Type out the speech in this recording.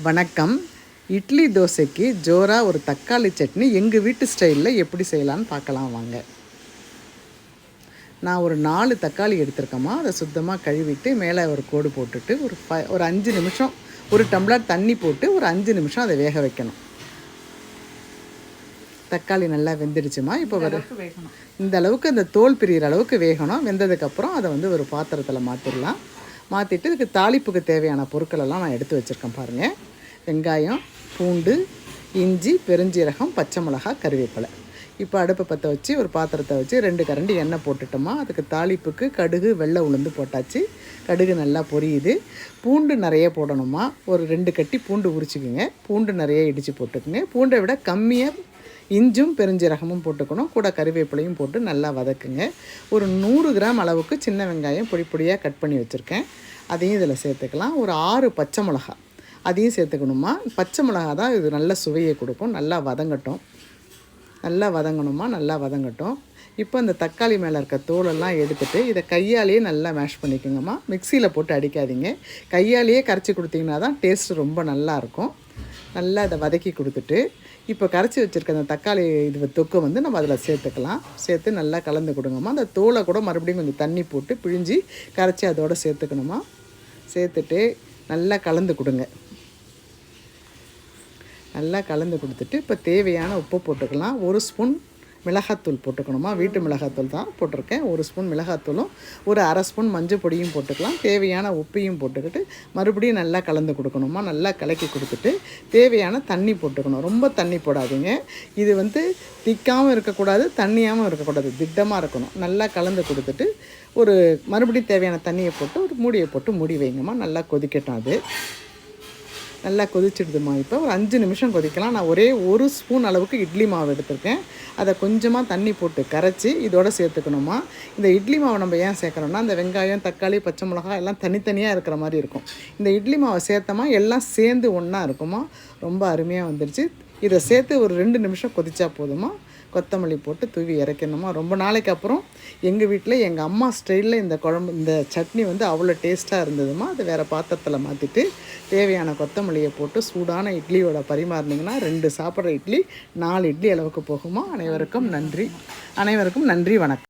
வணக்கம். இட்லி தோசைக்கு ஜோராக ஒரு தக்காளி சட்னி எங்கள் வீட்டு ஸ்டைலில் எப்படி செய்யலான்னு பார்க்கலாம் வாங்க. நான் ஒரு 4 தக்காளி எடுத்துருக்கேம்மா. அதை சுத்தமாக கழுவிட்டு மேலே ஒரு கோடு போட்டுட்டு ஒரு 5 நிமிஷம் ஒரு டம்ளர் தண்ணி போட்டு ஒரு 5 நிமிஷம் அதை வேக வைக்கணும். தக்காளி நல்லா வெந்துடுச்சுமா. இப்போ இந்த அளவுக்கு அந்த தோல் பிரிகிற அளவுக்கு வேகணும். வெந்ததுக்கப்புறம் அதை ஒரு பாத்திரத்தில் மாற்றிடலாம். மாற்றிட்டு இதுக்கு தாளிப்புக்கு தேவையான பொருட்களெல்லாம் நான் எடுத்து வச்சுருக்கேன் பாருங்கள். வெங்காயம், பூண்டு, இஞ்சி, பெருஞ்சீரகம், பச்சை மிளகாய், கருவேப்பிலை. இப்போ அடுப்பை பற்ற வச்சு ஒரு பாத்திரத்தை வச்சு 2 கரண்டி எண்ணெய் போட்டுட்டோமா. அதுக்கு தாளிப்புக்கு கடுகு, வெள்ளை உளுந்து போட்டாச்சு. கடுகு நல்லா பொரியுது. பூண்டு நிறைய போடணுமா. ஒரு 2 கட்டி பூண்டு உரிச்சிக்குங்க. பூண்டு நிறைய இடித்து போட்டுக்குங்க. பூண்டை விட கம்மியாக இஞ்சும் பெருஞ்சீரகமும் போட்டுக்கணும். கூட கருவேப்பிலையும் போட்டு நல்லா வதக்குங்க. ஒரு 100 கிராம் அளவுக்கு சின்ன வெங்காயம் பொடி பொடியாக கட் பண்ணி வச்சுருக்கேன். அதையும் இதில் சேர்த்துக்கலாம். ஒரு 6 பச்சை மிளகா அதையும் சேர்த்துக்கணுமா. பச்சை மிளகா தான் இது நல்ல சுவையை கொடுக்கும். நல்லா வதங்கட்டும். நல்லா வதங்கணுமா. நல்லா வதங்கட்டும். இப்போ இந்த தக்காளி மேலே இருக்க தோலெல்லாம் எடுத்துகிட்டு இதை கையாலேயே நல்லா மேஷ் பண்ணிக்கோங்கம்மா. மிக்சியில் போட்டு அடிக்காதீங்க. கையாலேயே கரைச்சி கொடுத்தீங்கன்னா தான் டேஸ்ட்டு ரொம்ப நல்லாயிருக்கும். நல்லா அதை வதக்கி கொடுத்துட்டு இப்போ கரைச்சி வச்சுருக்க அந்த தக்காளி தொக்கை நம்ம அதில் சேர்த்துக்கலாம். சேர்த்து நல்லா கலந்து கொடுங்கம்மா. அந்த தோலை கூட மறுபடியும் கொஞ்சம் தண்ணி போட்டு பிழிஞ்சி கரைச்சி அதோடு சேர்த்துக்கணுமா. சேர்த்துட்டு நல்லா கலந்து கொடுங்க. நல்லா கலந்து கொடுத்துட்டு இப்போ தேவையான உப்பு போட்டுக்கலாம். 1 ஸ்பூன் மிளகாத்தூள் போட்டுக்கணுமா. வீட்டு மிளகாத்தூள் தான் போட்டிருக்கேன். 1 ஸ்பூன் மிளகாத்தூளும் ஒரு 1/2 ஸ்பூன் மஞ்சள் பொடியும் போட்டுக்கலாம். தேவையான உப்பையும் போட்டுக்கிட்டு மறுபடியும் நல்லா கலந்து கொடுக்கணுமா. நல்லா கலக்கி கொடுத்துட்டு தேவையான தண்ணி போட்டுக்கணும். ரொம்ப தண்ணி போடாதீங்க. இது திக்காமல் இருக்கக்கூடாது, தண்ணியாகவும் இருக்கக்கூடாது, திட்டமாக இருக்கணும். நல்லா கலந்து கொடுத்துட்டு மறுபடியும் தேவையான தண்ணியை போட்டு ஒரு மூடியை போட்டு மூடி வைங்கம்மா. நல்லா கொதிக்கட்டும். அது நல்லா கொதிச்சிடுதுமா. இப்போ ஒரு 5 நிமிஷம் கொதிக்கலாம். நான் ஒரே 1 ஸ்பூன் அளவுக்கு இட்லி மாவு எடுத்திருக்கேன். அதை கொஞ்சமாக தண்ணி போட்டு கரைச்சி இதோடு சேர்த்துக்கணுமா. இந்த இட்லி மாவை நம்ம ஏன் சேர்க்குறோன்னா அந்த வெங்காயம், தக்காளி, பச்சை மிளகாய் எல்லாம் தனித்தனியாக இருக்கிற மாதிரி இருக்கும். இந்த இட்லி மாவை சேர்த்தோமா எல்லாம் சேர்ந்து ஒன்றா இருக்குமா. ரொம்ப அருமையாக வந்துடுச்சு. இதை சேர்த்து ஒரு 2 நிமிஷம் கொதிச்சா போதுமா. கொத்தமல்லி போட்டு தூவி இறக்கணுமா. ரொம்ப நாளைக்கு அப்புறம் எங்கள் வீட்டில் எங்கள் அம்மா ஸ்டைலில் இந்த சட்னி அவ்வளோ டேஸ்ட்டாக இருந்ததுமா. அது வேறு பாத்திரத்தில் மாற்றிட்டு தேவையான கொத்தமல்லியை போட்டு சூடான இட்லியோட பரிமாறினீங்கன்னா 2 சாப்பிட்ற இட்லி 4 இட்லி அளவுக்கு போகுமா. அனைவருக்கும் நன்றி. வணக்கம்.